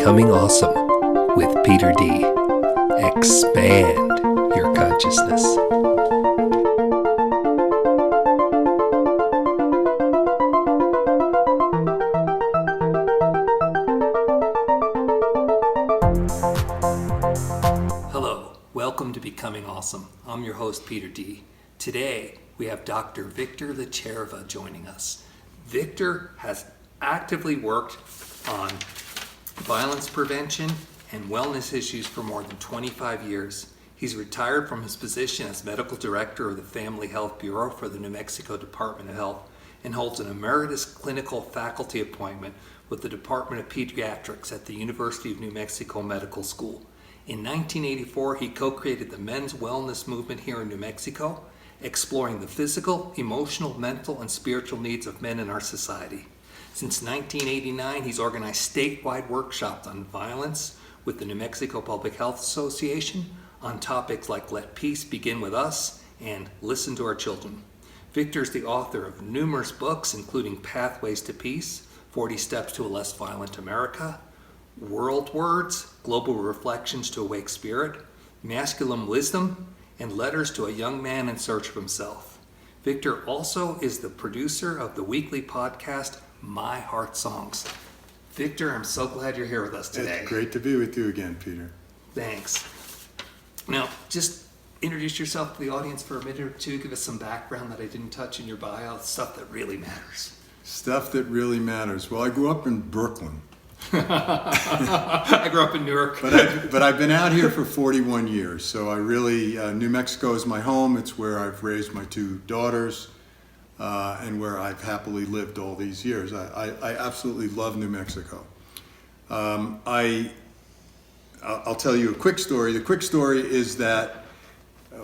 Becoming Awesome with Peter D. Expand your consciousness. Hello, welcome to Becoming Awesome. I'm your host, Peter D. Today, we have Dr. Victor LaCerva joining us. Victor has actively worked on violence prevention and wellness issues for more than 25 years. He's retired from his position as medical director of the Family Health Bureau for the New Mexico Department of Health and holds an emeritus clinical faculty appointment with the Department of Pediatrics at the University of New Mexico Medical School. In 1984, he co-created the men's wellness movement here in New Mexico, exploring the physical, emotional, mental, and spiritual needs of men in our society. Since 1989, he's organized statewide workshops on violence with the New Mexico Public Health Association on topics like Let Peace Begin With Us and Listen to Our Children. Victor is the author of numerous books, including Pathways to Peace, 40 Steps to a Less Violent America, World Words, Global Reflections to Awake Spirit, Masculine Wisdom, and Letters to a Young Man in Search of Himself. Victor also is the producer of the weekly podcast, My Heart Songs. Victor, I'm so glad you're here with us today. It's great to be with you again, Peter. Thanks. Now, just introduce yourself to the audience for a minute or two. Give us some background that I didn't touch in your bio, stuff that really matters. Stuff that really matters. Well, I grew up in Brooklyn. I grew up in Newark. But I've been out here for 41 years, so I really, New Mexico is my home. It's where I've raised my two daughters. And where I've happily lived all these years. I absolutely love New Mexico. I'll tell you a quick story. The quick story is that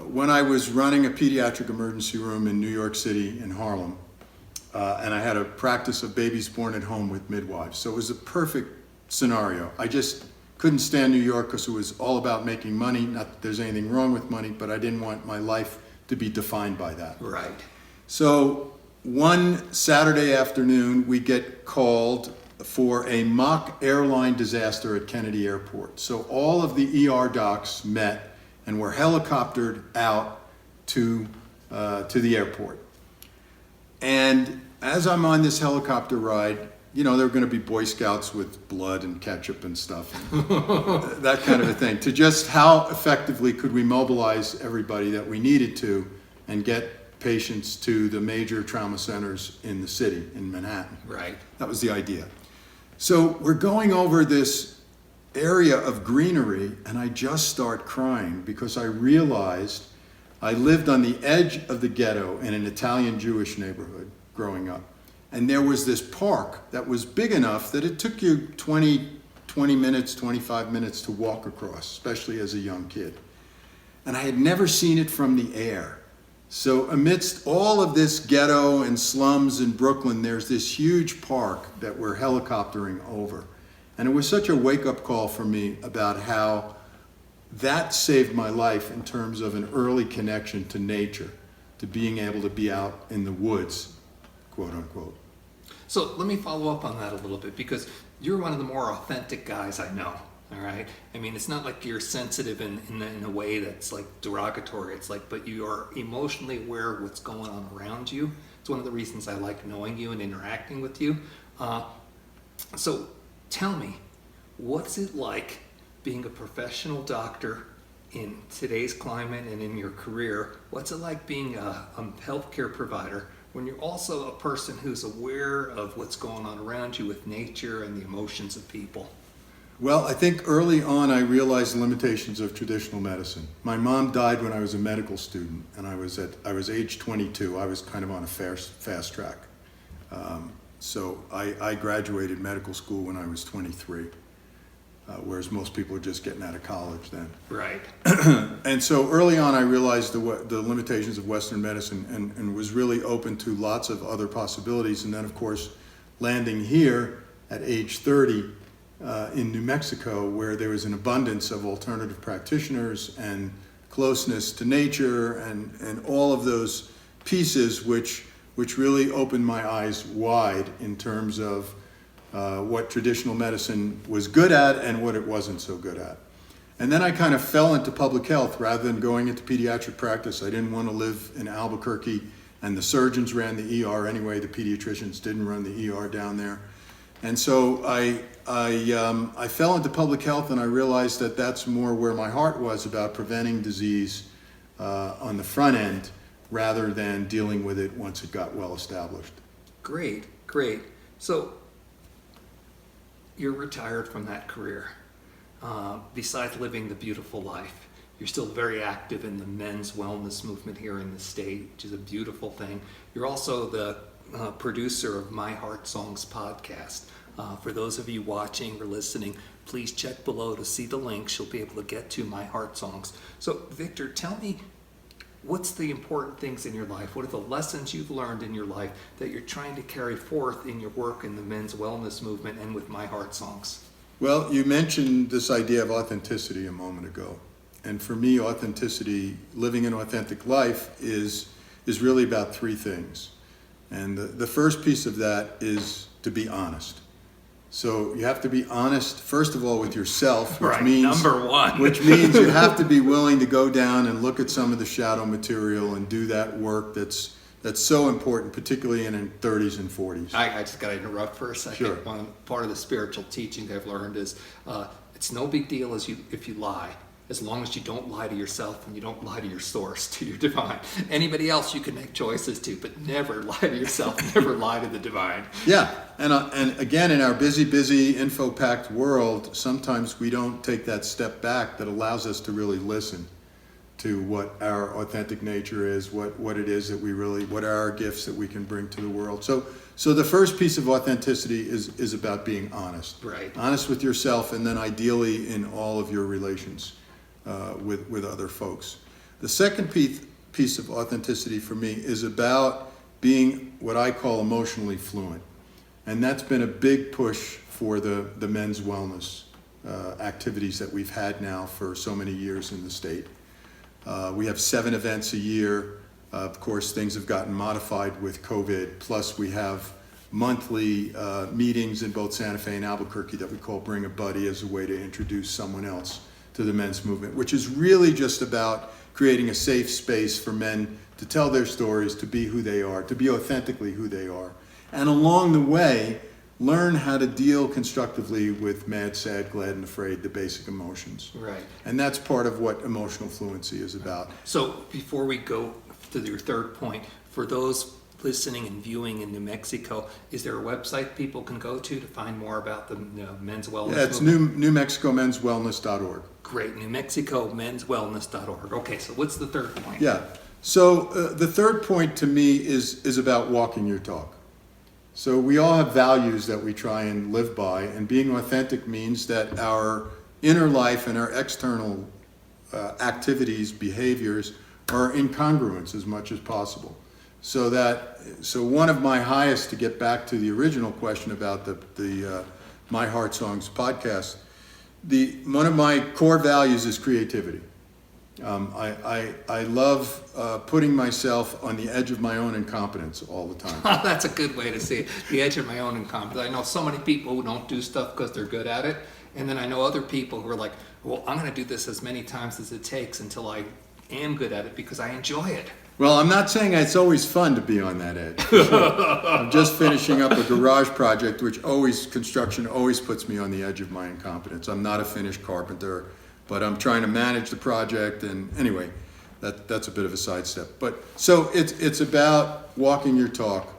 when I was running a pediatric emergency room in New York City in Harlem, and I had a practice of babies born at home with midwives, so it was a perfect scenario. I just couldn't stand New York because it was all about making money. Not that there's anything wrong with money, but I didn't want my life to be defined by that. Right. So one Saturday afternoon, we get called for a mock airline disaster at Kennedy Airport. So all of the ER docs met and were helicoptered out to the airport. And as I'm on this helicopter ride, you know, there were going to be Boy Scouts with blood and ketchup and stuff, that kind of a thing, to just how effectively could we mobilize everybody that we needed to and get patients to the major trauma centers in the city, in Manhattan. Right. That was the idea. So we're going over this area of greenery, and I just start crying because I realized I lived on the edge of the ghetto in an Italian Jewish neighborhood growing up. And there was this park that was big enough that it took you 20 minutes, 25 minutes to walk across, especially as a young kid. And I had never seen it from the air. So amidst all of this ghetto and slums in Brooklyn, there's this huge park that we're helicoptering over. And it was such a wake-up call for me about how that saved my life in terms of an early connection to nature, to being able to be out in the woods, quote unquote. So let me follow up on that a little bit, because you're one of the more authentic guys I know. All right. I mean, it's not like you're sensitive in a way that's like derogatory. It's like, but you are emotionally aware of what's going on around you. It's one of the reasons I like knowing you and interacting with you. So tell me, what's it like being a professional doctor in today's climate and in your career? What's it like being a healthcare provider when you're also a person who's aware of what's going on around you with nature and the emotions of people? Well, I think early on I realized the limitations of traditional medicine. My mom died when I was a medical student, and I was age 22. I was kind of on a fast track. So I graduated medical school when I was 23, whereas most people are just getting out of college then. Right. And so early on I realized the limitations of Western medicine and was really open to lots of other possibilities. And then, of course, landing here at age 30, in New Mexico, where there was an abundance of alternative practitioners and closeness to nature and all of those pieces which really opened my eyes wide in terms of what traditional medicine was good at and what it wasn't so good at. And then I kind of fell into public health rather than going into pediatric practice. I didn't want to live in Albuquerque, and the surgeons ran the ER anyway. The pediatricians didn't run the ER down there. And so I fell into public health, and I realized that that's more where my heart was, about preventing disease on the front end rather than dealing with it once it got well established. Great. So you're retired from that career. Besides living the beautiful life, you're still very active in the men's wellness movement here in the state, which is a beautiful thing. You're also the producer of My Heart Songs podcast. For those of you watching or listening, please check below to see the links. You'll be able to get to My Heart Songs. So Victor, tell me, what's the important things in your life? What are the lessons you've learned in your life that you're trying to carry forth in your work in the men's wellness movement and with My Heart Songs? Well, you mentioned this idea of authenticity a moment ago. And for me, authenticity, living an authentic life, is really about three things. And the first piece of that is to be honest. So you have to be honest, first of all, with yourself, which means number one. Which means you have to be willing to go down and look at some of the shadow material and do that work that's so important, particularly in 30s and 40s. I just got to interrupt for a second. Sure. Part of the spiritual teaching I've learned is it's no big deal if you lie, as long as you don't lie to yourself and you don't lie to your source, to your divine. Anybody else you can make choices to, but never lie to yourself, never lie to the divine. Yeah, and again, in our busy, info-packed world, sometimes we don't take that step back that allows us to really listen to what our authentic nature is, what it is that what are our gifts that we can bring to the world. So the first piece of authenticity is about being honest. Right. Honest with yourself, and then ideally in all of your relations with other folks. The second piece of authenticity for me is about being what I call emotionally fluent. And that's been a big push for the men's wellness activities that we've had now for so many years in the state. We have 7 events a year. Of course, things have gotten modified with COVID. Plus, we have monthly meetings in both Santa Fe and Albuquerque that we call Bring a Buddy, as a way to introduce someone else to the men's movement, which is really just about creating a safe space for men to tell their stories, to be who they are, to be authentically who they are. And along the way, learn how to deal constructively with mad, sad, glad, and afraid, the basic emotions. Right. And that's part of what emotional fluency is about. So before we go to your third point, for those listening and viewing in New Mexico, is there a website people can go to find more about the men's wellness? Yeah, it's NewMexicoMen'sWellness.org. Great, NewMexicoMen'sWellness.org. Okay, so what's the third point? Yeah. So the third point to me is about walking your talk. So we all have values that we try and live by, and being authentic means that our inner life and our external activities, behaviors, are in congruence as much as possible. So one of my highest, to get back to the original question about the My Heart Songs podcast, one of my core values is creativity. I love putting myself on the edge of my own incompetence all the time. That's a good way to see it. The edge of my own incompetence. I know so many people who don't do stuff because they're good at it. And then I know other people who are like, well, I'm going to do this as many times as it takes until I am good at it because I enjoy it. Well, I'm not saying it's always fun to be on that edge. Sure. I'm just finishing up a garage project, which construction always puts me on the edge of my incompetence. I'm not a finished carpenter, but I'm trying to manage the project, and anyway, that's a bit of a sidestep. But so it's about walking your talk.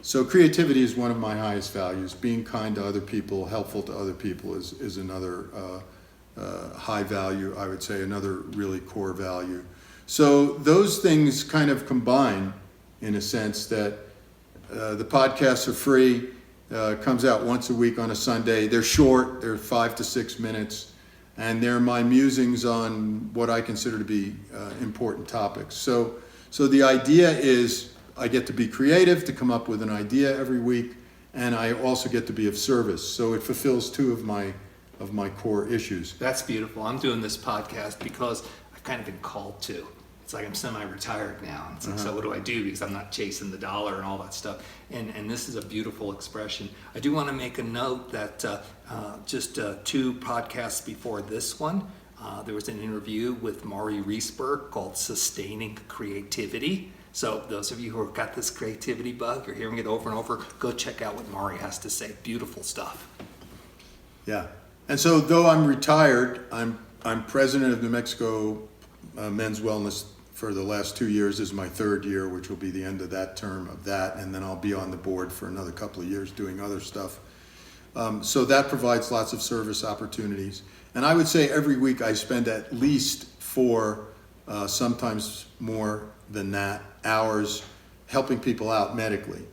So creativity is one of my highest values. Being kind to other people, helpful to other people is another high value, I would say, another really core value. So those things kind of combine in a sense that the podcasts are free, comes out once a week on a Sunday. They're short, they're 5 to 6 minutes. And they're my musings on what I consider to be important topics. So the idea is I get to be creative, to come up with an idea every week, and I also get to be of service. So it fulfills 2 of my core issues. That's beautiful. I'm doing this podcast because I've kind of been called to. it's like I'm semi-retired now. It's like, so what do I do? Because I'm not chasing the dollar and all that stuff. And this is a beautiful expression. I do want to make a note that just 2 podcasts before this one, there was an interview with Maury Reisberg called Sustaining Creativity. So those of you who have got this creativity bug, you're hearing it over and over, go check out what Maury has to say. Beautiful stuff. Yeah. And so though I'm retired, I'm president of New Mexico Men's Wellness for the last 2 years. This is my 3rd year, which will be the end of that term of that, and then I'll be on the board for another couple of years doing other stuff. So that provides lots of service opportunities. And I would say every week I spend at least 4, sometimes more than that, hours helping people out medically.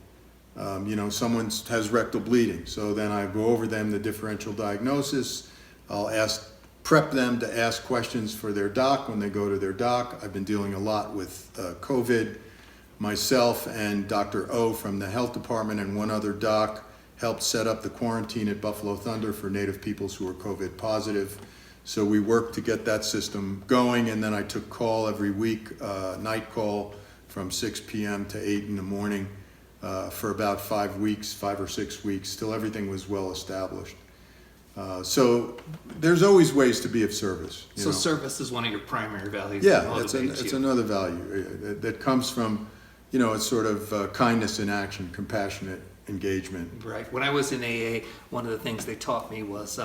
Someone has rectal bleeding, so then I go over them the differential diagnosis. I'll prep them to ask questions for their doc when they go to their doc. I've been dealing a lot with COVID. Myself and Dr. O from the health department and one other doc helped set up the quarantine at Buffalo Thunder for Native peoples who are COVID positive. So we worked to get that system going, and then I took call every week, night call from 6 p.m. to 8 in the morning for about 5 or 6 weeks, till everything was well established. So there's always ways to be of service. So service is one of your primary values. Yeah, it's another value that comes from, it's sort of kindness in action, compassionate engagement. Right. When I was in AA, one of the things they taught me was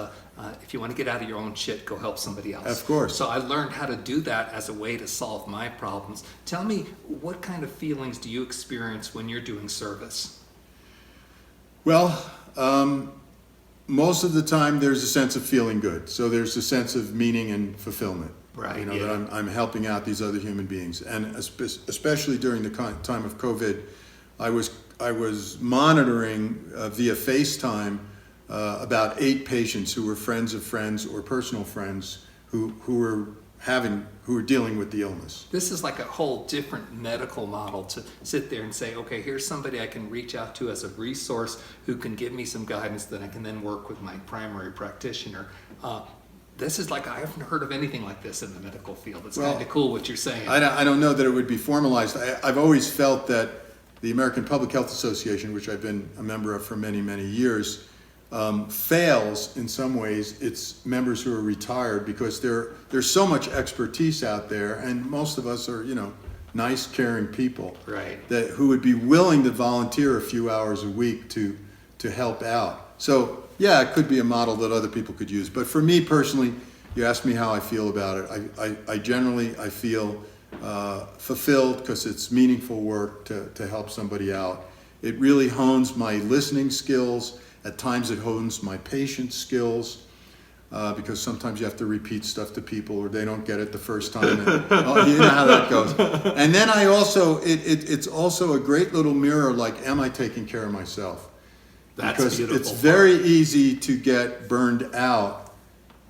if you want to get out of your own shit, go help somebody else. Of course. So I learned how to do that as a way to solve my problems. Tell me, what kind of feelings do you experience when you're doing service? Well, most of the time there's a sense of feeling good. So there's a sense of meaning and fulfillment. Right. That I'm helping out these other human beings. And especially during the time of COVID, I was monitoring via FaceTime about 8 patients who were friends of friends or personal friends who were dealing with the illness. This is like a whole different medical model to sit there and say, okay, here's somebody I can reach out to as a resource who can give me some guidance that I can then work with my primary practitioner. This is like, I haven't heard of anything like this in the medical field. It's kind of cool what you're saying. I don't know that it would be formalized. I've always felt that the American Public Health Association, which I've been a member of for many, many years, fails in some ways its members who are retired because there's so much expertise out there, and most of us are, nice, caring people, right? Who would be willing to volunteer a few hours a week to help out. So yeah, it could be a model that other people could use. But for me personally, you ask me how I feel about it. I generally feel fulfilled because it's meaningful work to help somebody out. It really hones my listening skills. At times it hones my patient skills because sometimes you have to repeat stuff to people or they don't get it the first time. And, you know how that goes. And then I also, it's also a great little mirror, like, am I taking care of myself? That's because beautiful. It's very easy to get burned out.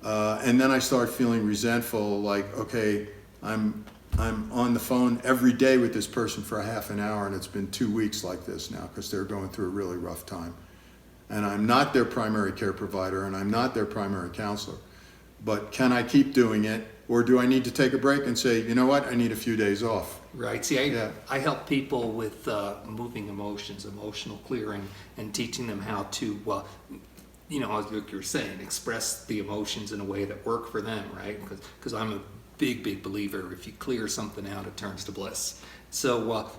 And then I start feeling resentful, like, okay, I'm on the phone every day with this person for a half an hour, and it's been 2 weeks like this now because they're going through a really rough time. And I'm not their primary care provider, and I'm not their primary counselor. But can I keep doing it, or do I need to take a break and say, you know what, I need a few days off? Right. See, I help people with moving emotions, emotional clearing, and teaching them how to, like you're saying, express the emotions in a way that work for them, right? Because I'm a big believer, if you clear something out, it turns to bliss. So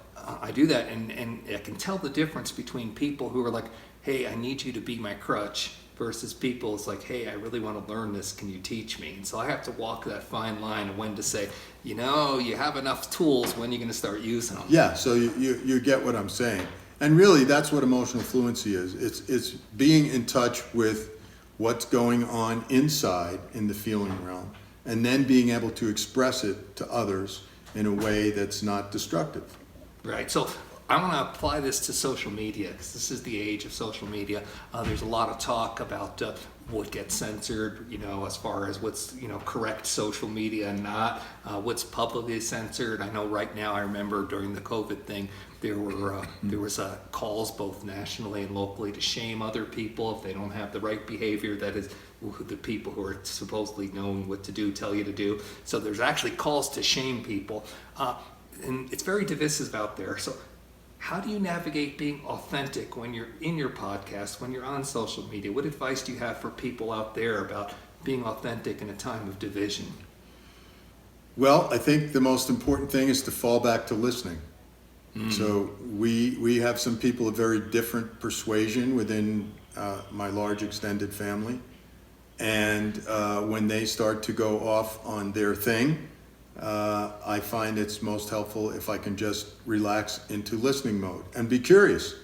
I do that, and I can tell the difference between people who are like, hey, I need you to be my crutch, versus people it's like, hey, I really want to learn this, can you teach me? And so I have to walk that fine line of when to say, you have enough tools, when you're going to start using them. Yeah, so you get what I'm saying. And really, that's what emotional fluency is. It's being in touch with what's going on inside in the feeling realm, and then being able to express it to others in a way that's not destructive. Right. So I want to apply this to social media, because this is the age of social media. There's a lot of talk about what gets censored, as far as what's, correct social media and not, what's publicly censored. I know right now, I remember during the COVID thing, there was calls both nationally and locally to shame other people if they don't have the right behavior. That is, the people who are supposedly knowing what to do tell you to do. So there's actually calls to shame people, and it's very divisive out there. So how do you navigate being authentic when you're in your podcast, when you're on social media? What advice do you have for people out there about being authentic in a time of division? Well, I think the most important thing is to fall back to listening. So we have some people of very different persuasion within my large extended family. And when they start to go off on their thing, I find it's most helpful if I can just relax into listening mode and be curious.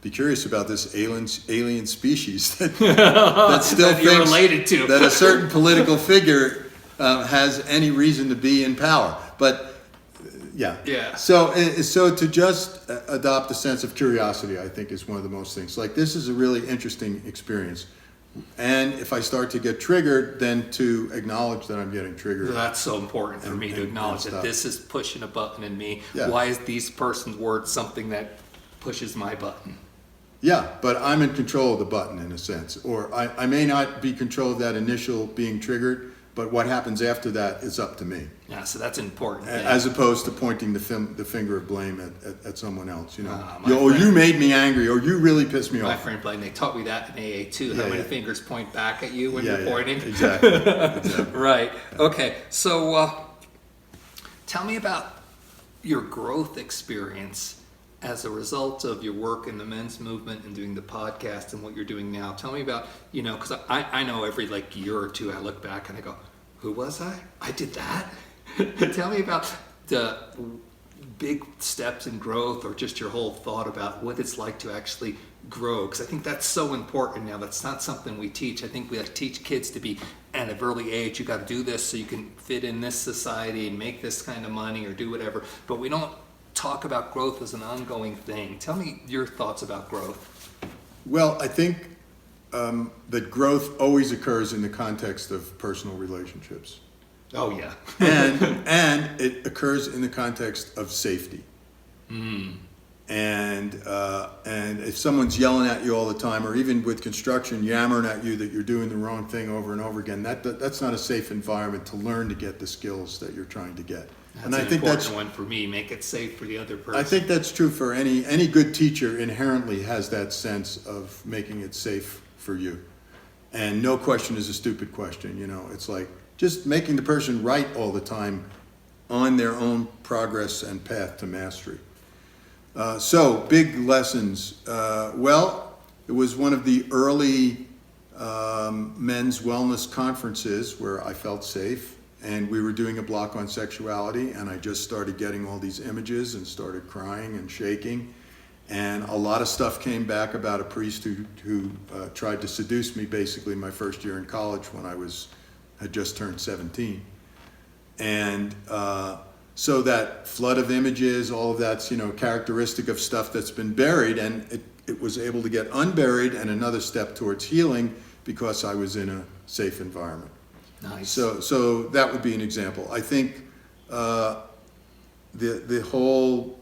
Be curious about this alien species that still that you're thinks related to. that a certain political figure has any reason to be in power. But yeah. So to just adopt a sense of curiosity, I think, is one of the most things. Like, this is a really interesting experience. And if I start to get triggered, then to acknowledge that I'm getting triggered. That's so important for me to acknowledge that this is pushing a button in me. Yeah. Why is these person's words something that pushes my button? Yeah, but I'm in control of the button in a sense. Or I may not be in control of that initial being triggered, but what happens after that is up to me. Yeah, so that's important. As opposed to pointing the finger of blame at someone else. You made me angry, or you really pissed me off. My friend Blaine, they taught me that in AA too. How many fingers point back at you when you're pointing? Exactly. Right. Okay. So tell me about your growth experience as a result of your work in the men's movement and doing the podcast and what you're doing now. Tell me about, because I know every year or two I look back and I go, who was I? I did that? Tell me about the big steps in growth, or just your whole thought about what it's like to actually grow, because I think that's so important now. That's not something we teach. I think we teach kids to be, at an early age, you got to do this so you can fit in this society and make this kind of money or do whatever, but we don't talk about growth as an ongoing thing. Tell me your thoughts about growth. Well, I think that growth always occurs in the context of personal relationships. Oh yeah. and it occurs in the context of safety. And if someone's yelling at you all the time, or even with construction yammering at you that you're doing the wrong thing over and over again, that's not a safe environment to learn to get the skills that you're trying to get. And I think that's one for me. Make it safe for the other person. I think that's true for any good teacher. Inherently has that sense of making it safe for you. And no question is a stupid question. It's like just making the person right all the time on their own progress and path to mastery. So big lessons. It was one of the early men's wellness conferences where I felt safe. And we were doing a block on sexuality, and I just started getting all these images and started crying and shaking. And a lot of stuff came back about a priest who tried to seduce me basically my first year in college when I had just turned 17. And so that flood of images, all of that's characteristic of stuff that's been buried, and it was able to get unburied, and another step towards healing because I was in a safe environment. Nice. So that would be an example. I think the whole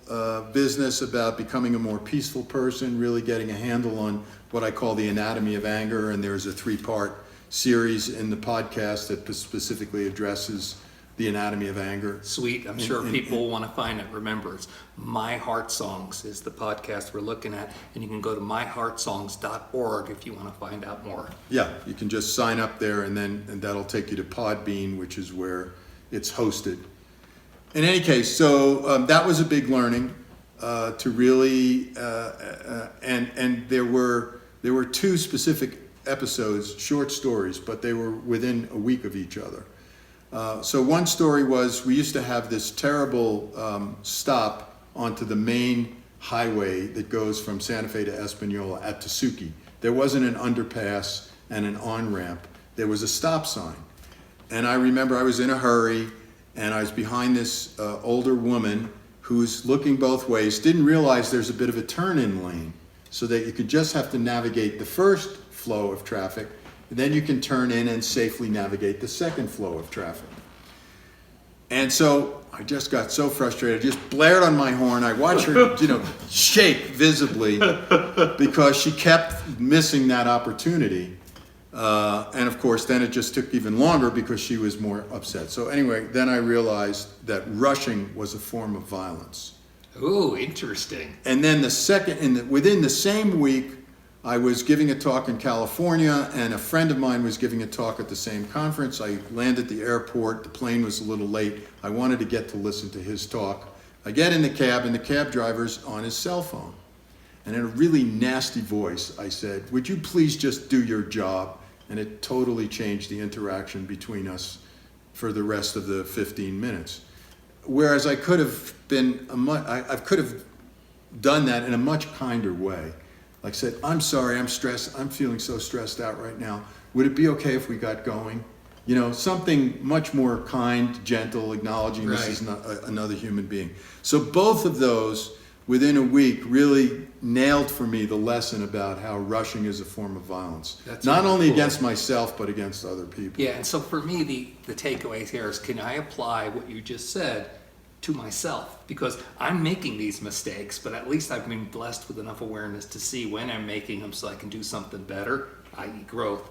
business about becoming a more peaceful person, really getting a handle on what I call the anatomy of anger, and there's a 3-part series in the podcast that specifically addresses the anatomy of anger. Sweet. I'm sure people want to find it. Remember, it's My Heart Songs is the podcast we're looking at, and you can go to myheartsongs.org if you want to find out more. Yeah, you can just sign up there, and that'll take you to Podbean, which is where it's hosted. In any case, so that was a big learning to really, and there were 2 specific episodes, short stories, but they were within a week of each other. So one story was, we used to have this terrible stop onto the main highway that goes from Santa Fe to Espanola at Tasuki. There wasn't an underpass and an on-ramp. There was a stop sign. And I remember I was in a hurry, and I was behind this older woman who's looking both ways, didn't realize there's a bit of a turn-in lane, so that you could just have to navigate the first flow of traffic Then you can turn in and safely navigate the second flow of traffic. And so I just got so frustrated. I just blared on my horn. I watched her, shake visibly because she kept missing that opportunity. And of course, then it just took even longer because she was more upset. So anyway, then I realized that rushing was a form of violence. Ooh, interesting. And then within the same week, I was giving a talk in California, and a friend of mine was giving a talk at the same conference. I landed at the airport. The plane was a little late. I wanted to get to listen to his talk. I get in the cab, and the cab driver's on his cell phone. And in a really nasty voice, I said, "Would you please just do your job?" And it totally changed the interaction between us for the rest of the 15 minutes. Whereas I could have done that in a much kinder way. Like I said, "I'm sorry, I'm stressed. I'm feeling so stressed out right now. Would it be okay if we got going?" Something much more kind, gentle, acknowledging this is not another human being. So both of those, within a week, really nailed for me the lesson about how rushing is a form of violence. That's not really only cool. against myself, but against other people. Yeah, and so for me, the takeaway here is, can I apply what you just said to myself? Because I'm making these mistakes, but at least I've been blessed with enough awareness to see when I'm making them so I can do something better, i.e. growth.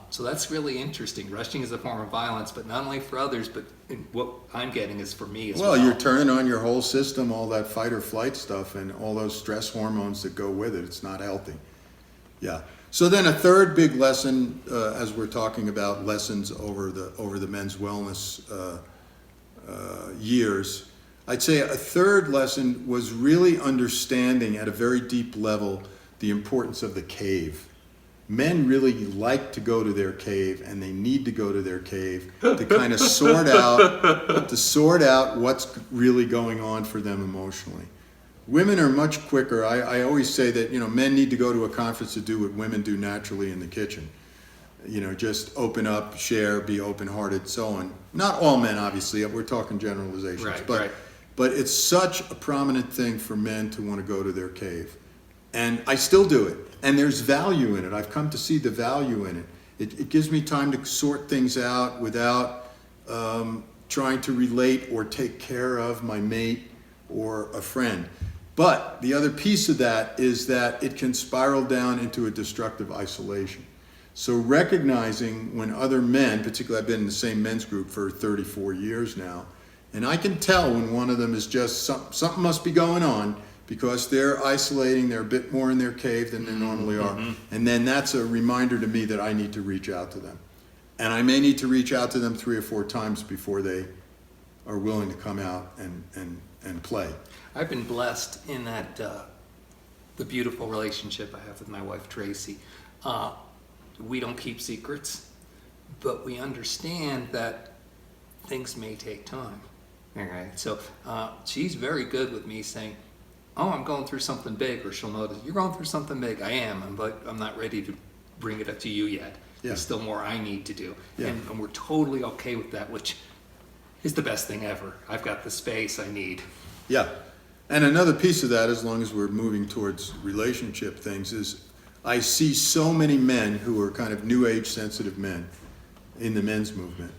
So that's really interesting. Rushing is a form of violence, but not only for others, but what I'm getting is for me as well. Well, you're turning on your whole system, all that fight or flight stuff and all those stress hormones that go with it. It's not healthy. Yeah. So then a third big lesson, as we're talking about lessons over the men's wellness years, I'd say a third lesson was really understanding at a very deep level the importance of the cave. Men really like to go to their cave, and they need to go to their cave to kind of sort out what's really going on for them emotionally. Women are much quicker. I always say that men need to go to a conference to do what women do naturally in the kitchen. Just open up, share, be open-hearted, so on. Not all men, obviously. We're talking generalizations, but it's such a prominent thing for men to want to go to their cave, and I still do it. And there's value in it. I've come to see the value in it. It gives me time to sort things out without trying to relate or take care of my mate or a friend. But the other piece of that is that it can spiral down into a destructive isolation. So recognizing when other men, particularly I've been in the same men's group for 34 years now, and I can tell when one of them is just something must be going on, because they're isolating, they're a bit more in their cave than they normally are. And then that's a reminder to me that I need to reach out to them. And I may need to reach out to them 3 or 4 times before they are willing to come out and play. I've been blessed in that the beautiful relationship I have with my wife, Tracy. We don't keep secrets, but we understand that things may take time. All right. So she's very good with me saying, "Oh, I'm going through something big," or she'll notice, "You're going through something big." I am, but I'm not ready to bring it up to you yet. Yeah. There's still more I need to do. Yeah. And we're totally okay with that, which is the best thing ever. I've got the space I need. Yeah. And another piece of that, as long as we're moving towards relationship things, is I see so many men who are kind of new age sensitive men in the men's movement.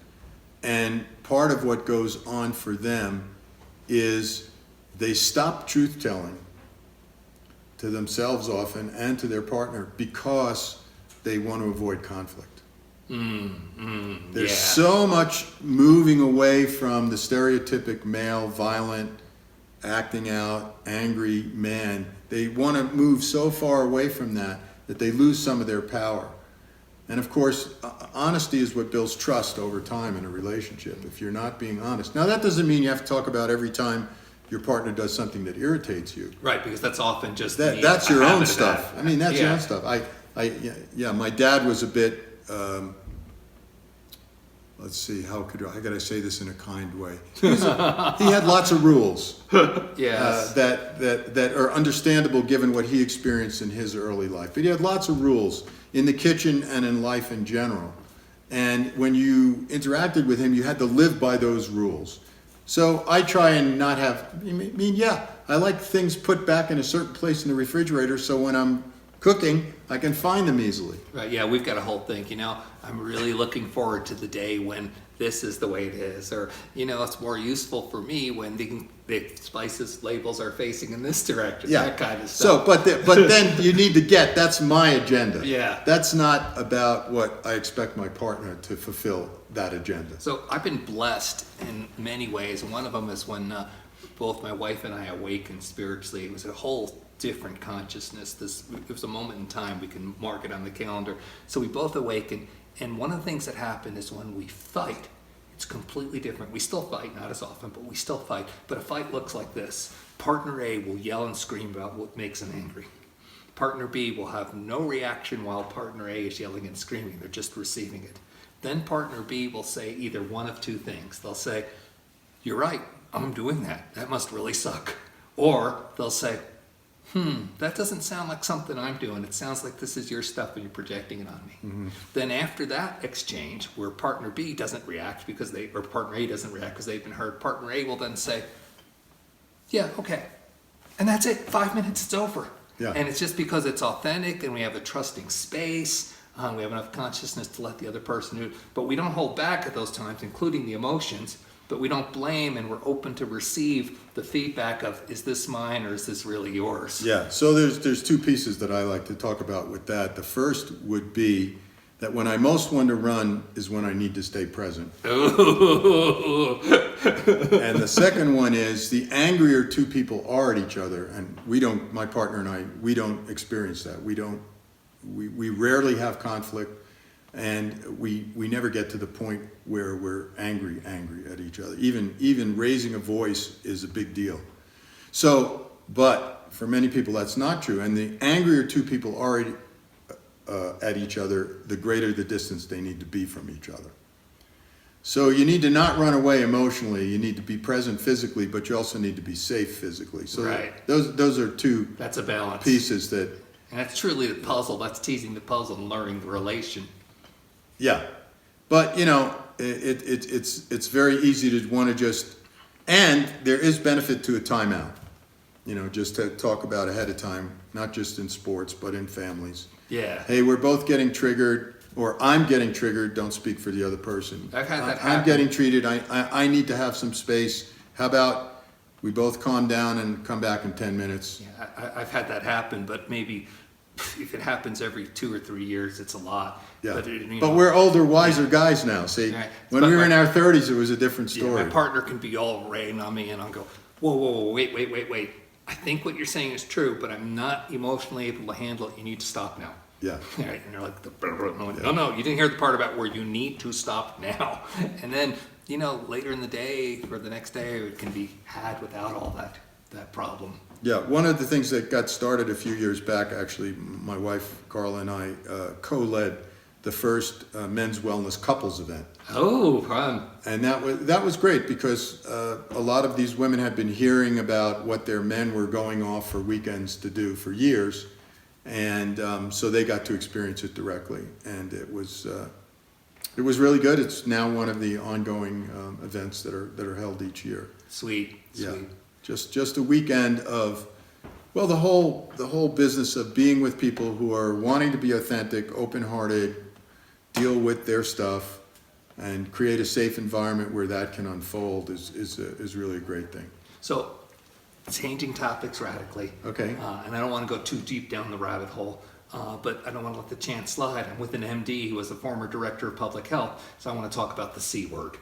And part of what goes on for them is they stop truth-telling to themselves often and to their partner because they want to avoid conflict. There's so much moving away from the stereotypic male, violent, acting out, angry man. They want to move so far away from that they lose some of their power. And of course, honesty is what builds trust over time in a relationship. If you're not being honest. Now, that doesn't mean you have to talk about every time your partner does something that irritates you. Right, because that's often just that's your own stuff. That. I mean, that's your own stuff. My dad was a bit. Let's see, how could I say this in a kind way? He had lots of rules. Yes. That are understandable given what he experienced in his early life. But he had lots of rules in the kitchen and in life in general. And when you interacted with him, you had to live by those rules. So I try and not have, I like things put back in a certain place in the refrigerator, so when I'm cooking, I can find them easily. Right, yeah, we've got a whole thing, I'm really looking forward to the day when this is the way it is. Or, it's more useful for me when the spices labels are facing in this direction, Yeah. that kind of stuff. So, but then you need to that's my agenda. Yeah. That's not about what I expect my partner to fulfill that agenda. So I've been blessed in many ways. One of them is when both my wife and I awakened spiritually. It was a whole different consciousness. It was a moment in time. We can mark it on the calendar. So we both awakened. And one of the things that happened is when we fight, it's completely different. We still fight, not as often, but we still fight. But a fight looks like this. Partner A will yell and scream about what makes them angry. Partner B will have no reaction while partner A is yelling and screaming. They're just receiving it. Then partner B will say either one of two things. They'll say, "You're right, I'm doing that. That must really suck." Or they'll say, "That doesn't sound like something I'm doing. It sounds like this is your stuff and you're projecting it on me." Mm-hmm. Then after that exchange, where partner B doesn't react or partner A doesn't react because they've been hurt, partner A will then say, "Yeah, okay." And that's it. 5 minutes, it's over. Yeah. And it's just because it's authentic and we have a trusting space. We have enough consciousness to let the other person do it. But we don't hold back at those times, including the emotions. But we don't blame, and we're open to receive the feedback of, is this mine or is this really yours? Yeah, so there's two pieces that I like to talk about with that. The first would be that when I most want to run is when I need to stay present. Ooh. And the second one is the angrier two people are at each other, and my partner and I, we don't experience that. We rarely have conflict. And we never get to the point where we're angry at each other. Even raising a voice is a big deal. So, but for many people that's not true. And the angrier two people are at each other, the greater the distance they need to be from each other. So you need to not run away emotionally. You need to be present physically, but you also need to be safe physically. So right. Those are two That's a balance. pieces that. And that's truly the puzzle. That's teasing the puzzle and learning the relation. Yeah, but it's very easy to want to just, and there is benefit to a timeout. Just to talk about ahead of time, not just in sports but in families. Yeah. Hey, we're both getting triggered, or I'm getting triggered. Don't speak for the other person. I've had that I'm happen. getting treated. I need to have some space. How about we both calm down and come back in 10 minutes? Yeah, I've had that happen, but maybe if it happens every 2 or 3 years, it's a lot. Yeah, But, but we're older, wiser guys now. See, Right. when But we were in our 30s, it was a different Yeah, story. my partner can be all raining on me, and I'll go, whoa, wait. I think what you're saying is true, but I'm not emotionally able to handle it. You need to stop now. Yeah. Right? And they're like, no, you didn't hear the part about where you need to stop now. And then, later in the day or the next day, it can be had without all that problem. Yeah, one of the things that got started a few years back, actually, my wife Carla and I co-led the first men's wellness couples event. Oh, fun. And that was great because a lot of these women had been hearing about what their men were going off for weekends to do for years. And so they got to experience it directly. And it was really good. It's now one of the ongoing events that are held each year. Sweet. Yeah. Just a weekend of, well, the whole business of being with people who are wanting to be authentic, open-hearted, deal with their stuff, and create a safe environment where that can unfold is really a great thing. So, changing topics radically. Okay. And I don't want to go too deep down the rabbit hole, but I don't want to let the chance slide. I'm with an MD who was a former director of public health, so I want to talk about the C word.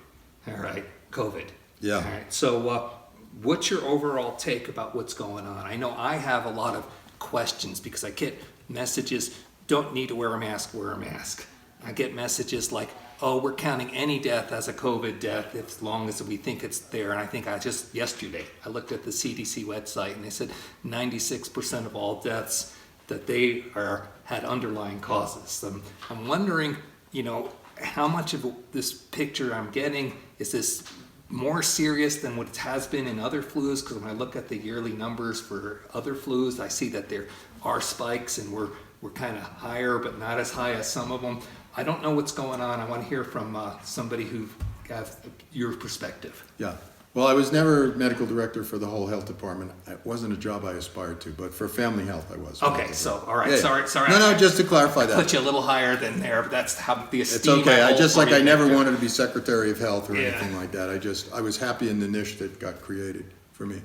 All right, COVID. Yeah. All right. So, what's your overall take about what's going on? I know I have a lot of questions because I get messages, don't need to wear a mask, wear a mask. I get messages like, oh, we're counting any death as a COVID death as long as we think it's there. And I think yesterday, I looked at the CDC website and they said 96% of all deaths that they had underlying causes. I'm wondering, how much of this picture I'm getting is this more serious than what it has been in other flus? Because when I look at the yearly numbers for other flus, I see that there are spikes and we're kind of higher, but not as high as some of them. I don't know what's going on. I want to hear from somebody who has your perspective. Yeah. Well, I was never medical director for the whole health department. It wasn't a job I aspired to, but for family health, I was. Okay, so, all right, Yeah, yeah. sorry. No, just to clarify that. Put you a little higher than there, but that's how the It's esteem okay. I just hold for I you, never Victor. wanted to be Secretary of Health or Yeah. anything like that. I was happy in the niche that got created for me.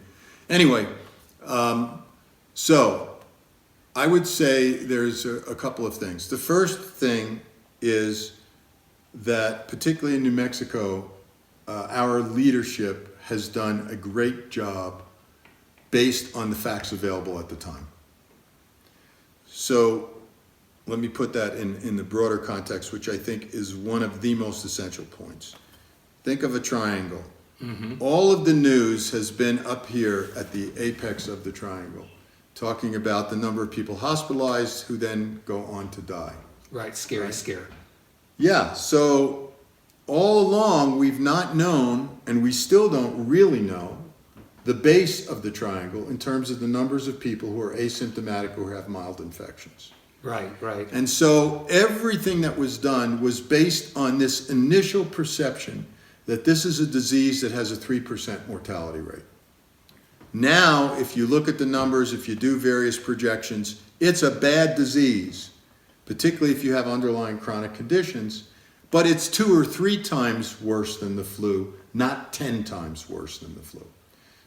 Anyway, so I would say there's a couple of things. The first thing is that, particularly in New Mexico, our leadership has done a great job based on the facts available at the time. So let me put that in the broader context, which I think is one of the most essential points. Think of a triangle. All of the news has been up here at the apex of the triangle, talking about the number of people hospitalized who then go on to die. Right, scary. Yeah, so all along we've not known, and we still don't really know, the base of the triangle in terms of the numbers of people who are asymptomatic or have mild infections. Right. And so everything that was done was based on this initial perception that this is a disease that has a 3% mortality rate. Now, if you look at the numbers, if you do various projections, it's a bad disease, particularly if you have underlying chronic conditions, but it's 2 or 3 times worse than the flu, not 10 times worse than the flu.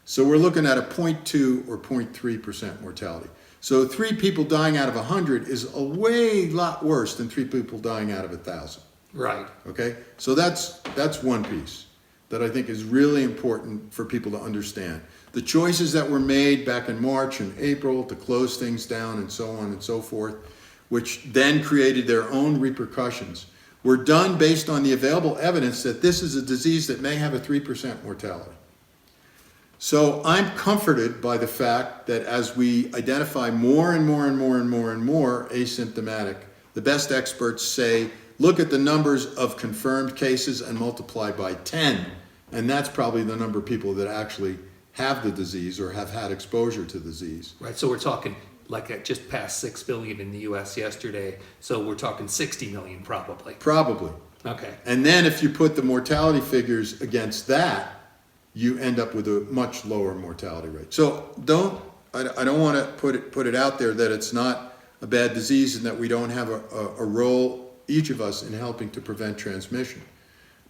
So we're looking at a 0.2 or 0.3% mortality. So 3 people dying out of 100 is a lot worse than 3 people dying out of 1,000. Right. Okay? So that's one piece that I think is really important for people to understand. The choices that were made back in March and April to close things down and so on and so forth, which then created their own repercussions, were done based on the available evidence that this is a disease that may have a 3% mortality. So I'm comforted by the fact that as we identify more and more asymptomatic, the best experts say, look at the numbers of confirmed cases and multiply by 10, and that's probably the number of people that actually have the disease or have had exposure to the disease. Right, so we're talking just past 6 billion in the US yesterday, so we're talking 60 million probably. Probably. Okay. And then if you put the mortality figures against that, you end up with a much lower mortality rate. So I don't want to put it out there that it's not a bad disease and that we don't have a role, each of us, in helping to prevent transmission.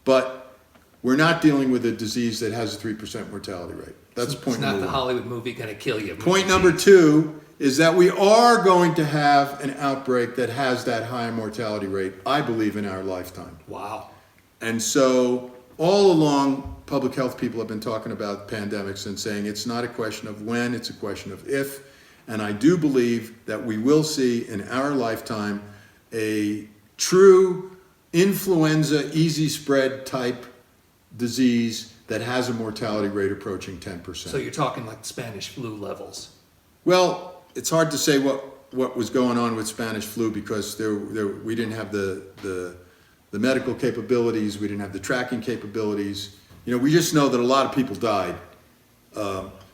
But we're not dealing with a disease that has a 3% mortality rate. That's point number one. It's not the Hollywood movie going to kill you. Point number 2 is that we are going to have an outbreak that has that high mortality rate, I believe, in our lifetime. Wow. And so all along, public health people have been talking about pandemics and saying it's not a question of when, it's a question of if. And I do believe that we will see in our lifetime a true influenza, easy spread type disease that has a mortality rate approaching 10%. So you're talking like Spanish flu levels. Well, it's hard to say what was going on with Spanish flu because we didn't have the medical capabilities, we didn't have the tracking capabilities. We just know that a lot of people died.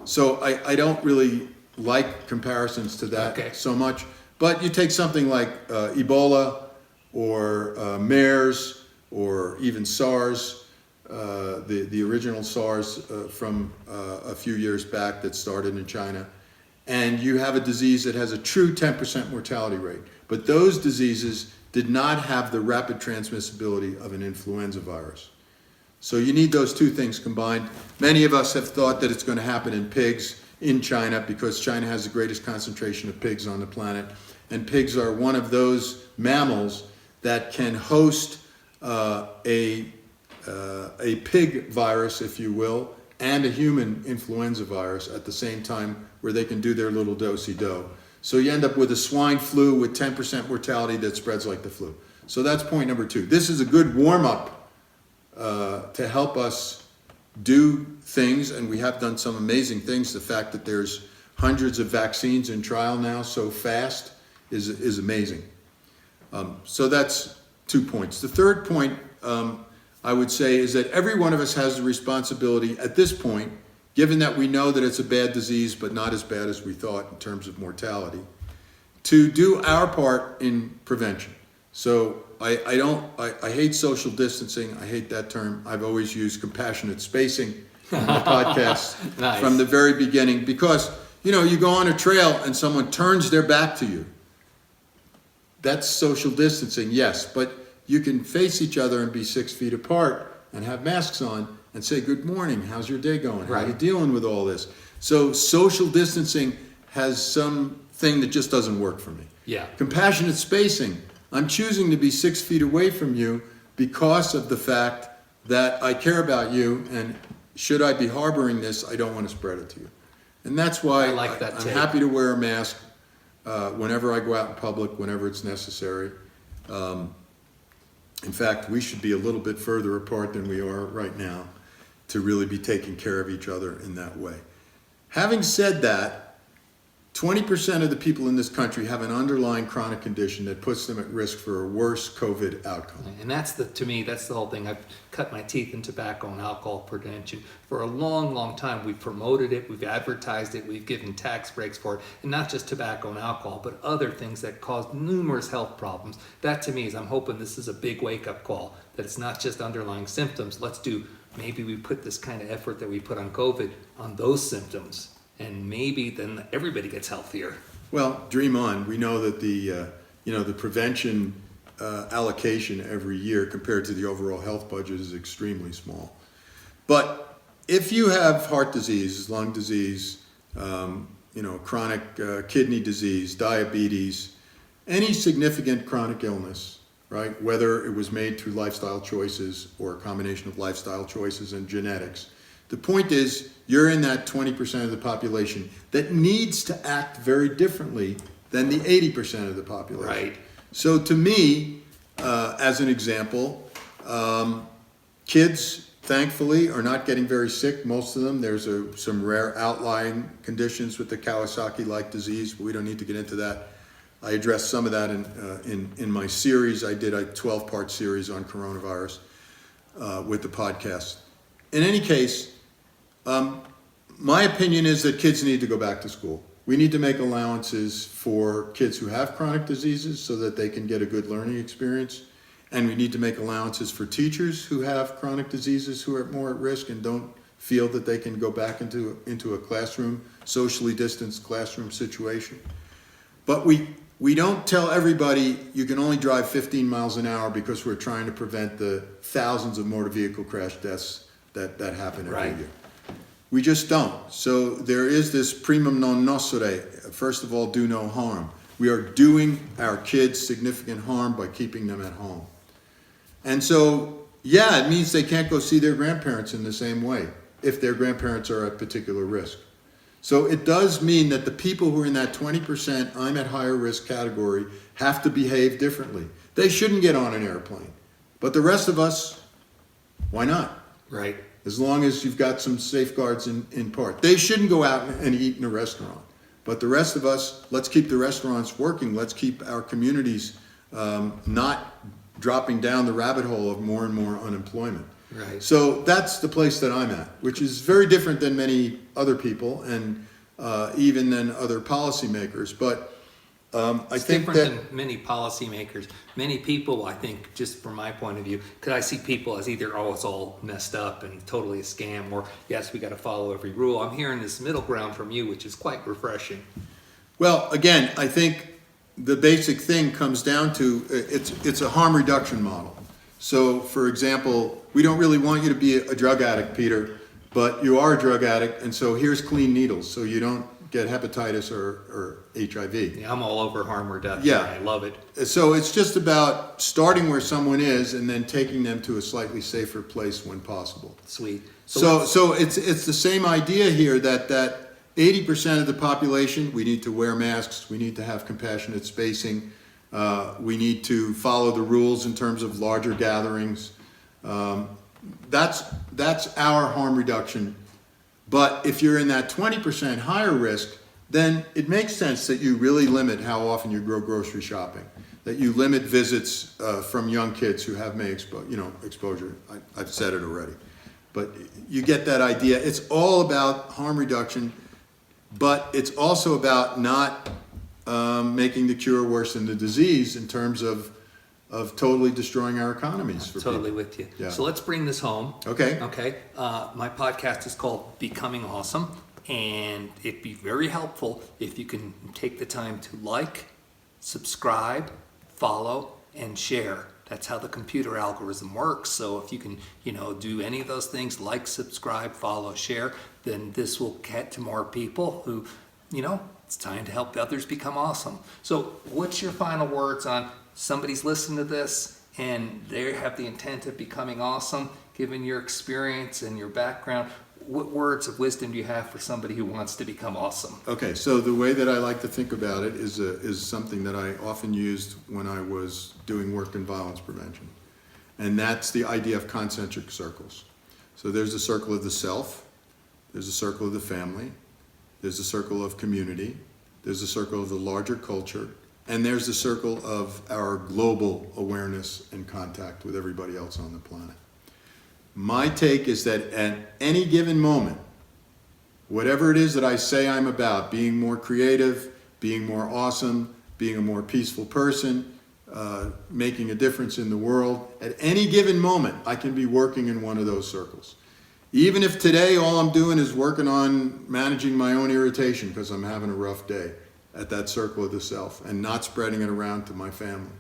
So I don't really like comparisons to that so much. But you take something like Ebola or MERS or even SARS, the original SARS from a few years back that started in China, and you have a disease that has a true 10% mortality rate. But those diseases did not have the rapid transmissibility of an influenza virus. So you need those two things combined. Many of us have thought that it's going to happen in pigs in China because China has the greatest concentration of pigs on the planet. And pigs are one of those mammals that can host a pig virus, if you will, and a human influenza virus at the same time where they can do their little do-si-do. So you end up with a swine flu with 10% mortality that spreads like the flu. So that's point number 2. This is a good warm-up to help us do things, and we have done some amazing things. The fact that there's hundreds of vaccines in trial now so fast is amazing. So that's 2 points. The third point I would say is that every one of us has the responsibility at this point, given that we know that it's a bad disease but not as bad as we thought in terms of mortality, to do our part in prevention. So I hate social distancing. I hate that term. I've always used compassionate spacing on the podcast Nice. from the very beginning, because, you go on a trail and someone turns their back to you. That's social distancing, yes, but you can face each other and be 6 feet apart and have masks on and say, good morning, how's your day going? How are you Right. dealing with all this? So social distancing has something that just doesn't work for me. Yeah. Compassionate spacing. I'm choosing to be 6 feet away from you because of the fact that I care about you, and should I be harboring this, I don't want to spread it to you. And that's why I like that I'm take. happy to wear a mask whenever I go out in public, whenever it's necessary. In fact, we should be a little bit further apart than we are right now to really be taking care of each other in that way. Having said that, 20% of the people in this country have an underlying chronic condition that puts them at risk for a worse COVID outcome. And to me, that's the whole thing. I've cut my teeth in tobacco and alcohol prevention. For a long, long time, we've promoted it, we've advertised it, we've given tax breaks for it, and not just tobacco and alcohol, but other things that cause numerous health problems. That to me is, I'm hoping this is a big wake-up call, that it's not just underlying symptoms. Maybe we put this kind of effort that we put on COVID on those symptoms, and maybe then everybody gets healthier. Well, dream on. We know that the prevention allocation every year compared to the overall health budget is extremely small. But if you have heart disease, lung disease, chronic kidney disease, diabetes, any significant chronic illness, right? Whether it was made through lifestyle choices or a combination of lifestyle choices and genetics. The point is, you're in that 20% of the population that needs to act very differently than the 80% of the population. Right. So to me, as an example, kids, thankfully, are not getting very sick, most of them. There's some rare outlying conditions with the Kawasaki-like disease, but we don't need to get into that. I addressed some of that in my series. I did a 12-part series on coronavirus with the podcast. In any case, my opinion is that kids need to go back to school. We need to make allowances for kids who have chronic diseases so that they can get a good learning experience. And we need to make allowances for teachers who have chronic diseases who are more at risk and don't feel that they can go back into a classroom, socially distanced classroom situation. But we don't tell everybody you can only drive 15 miles an hour because we're trying to prevent the thousands of motor vehicle crash deaths that happen every Right. year. We just don't. So there is this primum non nocere. First of all, do no harm. We are doing our kids significant harm by keeping them at home. And so, yeah, it means they can't go see their grandparents in the same way if their grandparents are at particular risk. So it does mean that the people who are in that 20% I'm at higher risk category have to behave differently. They shouldn't get on an airplane. But the rest of us, why not? Right. As long as you've got some safeguards in part. They shouldn't go out and eat in a restaurant. But the rest of us, let's keep the restaurants working. Let's keep our communities not dropping down the rabbit hole of more and more unemployment. Right. So that's the place that I'm at, which is very different than many other people and even than other policymakers. But I It's think different that than many policymakers. Many people, I think, just from my point of view, because I see people as either, oh, it's all messed up and totally a scam, or yes, we got to follow every rule. I'm hearing this middle ground from you, which is quite refreshing. Well, again, I think the basic thing comes down to it's a harm reduction model. So, for example, we don't really want you to be a drug addict, Peter, but you are a drug addict, and so here's clean needles so you don't get hepatitis or HIV. Yeah, I'm all over harm reduction. Yeah. I love it. So it's just about starting where someone is and then taking them to a slightly safer place when possible. Sweet. So it's the same idea here that 80% of the population, we need to wear masks, we need to have compassionate spacing, we need to follow the rules in terms of larger gatherings. That's our harm reduction. But if you're in that 20% higher risk, then it makes sense that you really limit how often you go grocery shopping, that you limit visits from young kids who have exposure. I've said it already. But you get that idea. It's all about harm reduction, but it's also about not making the cure worse than the disease in terms of of totally destroying our economies for Totally people. with you. Yeah. So let's bring this home. Okay. Okay. My podcast is called Becoming Awesome, and it'd be very helpful if you can take the time to like, subscribe, follow, and share. That's how the computer algorithm works. So if you can, do any of those things, like, subscribe, follow, share, then this will get to more people who, it's time to help others become awesome. So what's your final words on somebody's listening to this and they have the intent of becoming awesome, given your experience and your background? What words of wisdom do you have for somebody who wants to become awesome? Okay, so the way that I like to think about it is something that I often used when I was doing work in violence prevention. And that's the idea of concentric circles. So there's a circle of the self, there's a circle of the family, there's a circle of community, there's a circle of the larger culture, and there's the circle of our global awareness and contact with everybody else on the planet. My take is that at any given moment, whatever it is that I say I'm about, being more creative, being more awesome, being a more peaceful person, making a difference in the world, at any given moment, I can be working in one of those circles. Even if today all I'm doing is working on managing my own irritation because I'm having a rough day, at that circle of the self and not spreading it around to my family.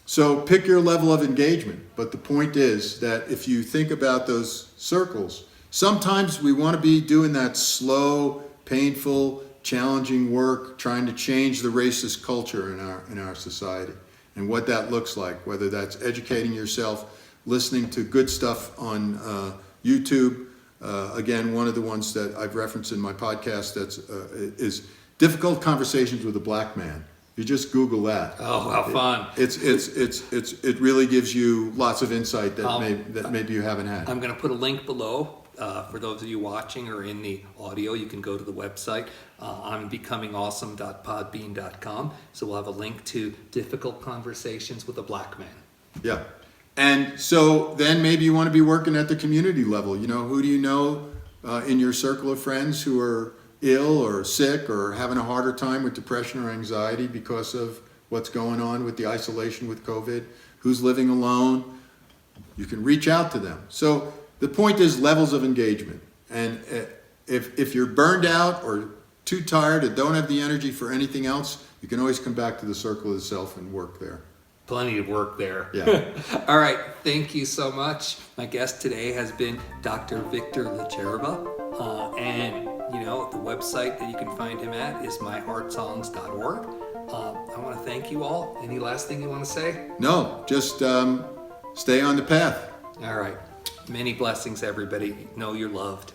So pick your level of engagement, but the point is that if you think about those circles, sometimes we want to be doing that slow, painful, challenging work, trying to change the racist culture in our society and what that looks like, whether that's educating yourself, listening to good stuff on YouTube. Again, one of the ones that I've referenced in my podcast is Difficult Conversations with a Black Man. You just Google that. Oh, how fun! It really gives you lots of insight that maybe you haven't had. I'm going to put a link below for those of you watching or in the audio. You can go to the website on becomingawesome.podbean.com. So we'll have a link to Difficult Conversations with a Black Man. Yeah. And so then maybe you want to be working at the community level. Who do you know in your circle of friends who are ill or sick or having a harder time with depression or anxiety because of what's going on with the isolation with COVID? Who's living alone? You can reach out to them. So the point is levels of engagement. And if you're burned out or too tired or don't have the energy for anything else, you can always come back to the circle of the self and work there. Plenty of work there. Yeah. All right. Thank you so much. My guest today has been Dr. Victor LaCerva. And, the website that you can find him at is myheartsongs.org. I want to thank you all. Any last thing you want to say? No, just stay on the path. All right. Many blessings, everybody. Know you're loved.